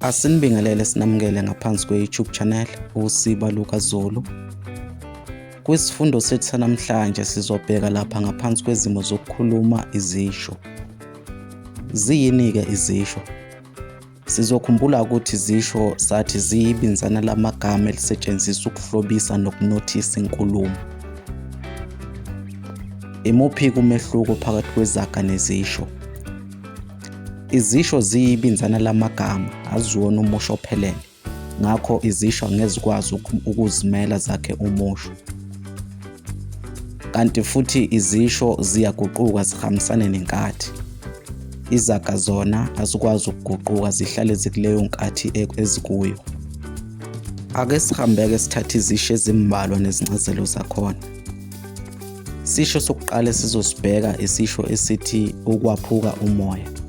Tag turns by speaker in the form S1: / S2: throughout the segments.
S1: Asinibingelele sinamukele ngaphansi kwe-YouTube channel uSiba Luka Zulu. Kwisifundo sethu sanamhlanje sizobheka lapha ngaphansi kwezimo zokukhuluma izisho. Ziyini-ke izisho? Sizokhumbula ukuthi izisho sathi ziyibinzana lamagama elisetshenziswa ukuhlobisa nokunothisa inkulumo. Imuphi-ke umehluko phakathi kwezaga nezisho? Izisho ziyibinzana lamagama, aziwona umusho ophelele. Ngakho izisho angeke zikwazi ukuzimela zakhe umusho. Kanti futhi izisho ziyaguquka zihambisane nenkathi. Izaga zona azikwazi ukuguquka zihlale zikuleyo nkathi ezikuyo. Ake sihambeke sithathe izisho ezimbalwa nezincazelo zakhona. Isisho sokuqala sizosibheka isisho esithi ukwaphuka umoya.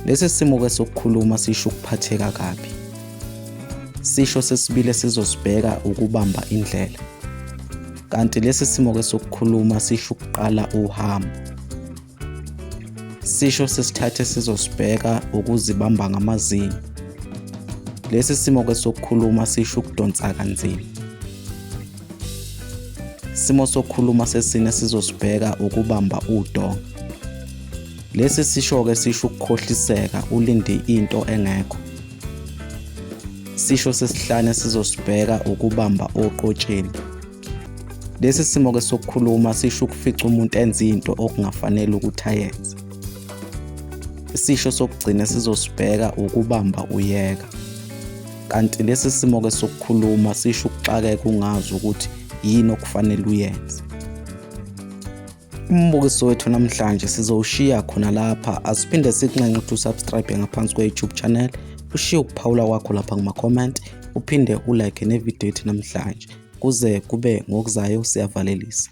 S1: Lesi simo-ke sokukhuluma sisho ukuphatheka kabi. Isisho sesibili sizosibheka ukubamba indlela. Kanti lesi simo-ke sokukhuluma sisho ukuqala uhambo. Isisho sesithathu sizosibheka ukuzibamba ngamazinyo. Lesi simo-ke sokukhuluma sisho ukudonsa kanzima. Isimo sokukhuluma sesine sizosibheka ukubamba udonga. Lesi sisho-ke sisho ukukhohliseka ulinde into engekho. Isisho sesihlanu sizosibheka ukubamba oqotsheni. Lesi simo-ke sokukhuluma sisho ukufica umuntu enza into okungafanele ukuthi ayenze. Isisho sokugcina sizosibheka ukubamba uyeka. Kanti lesi simo-ke sokukhuluma sisho ukuxakeka ungazi ukuthi yini okufanele uyenze. Umbukiso wethu namhlanje sizowushiya khona lapha. Asiphinde sikunxenxe ukuthi usubscribe ngaphansi kwe-YouTube channel, ushiye ukuphawula kwakho lapha kuma-comment, uphinde ulike nevideo yethu namhlanje. Kuze kube ngokuzayo siyavalelisa.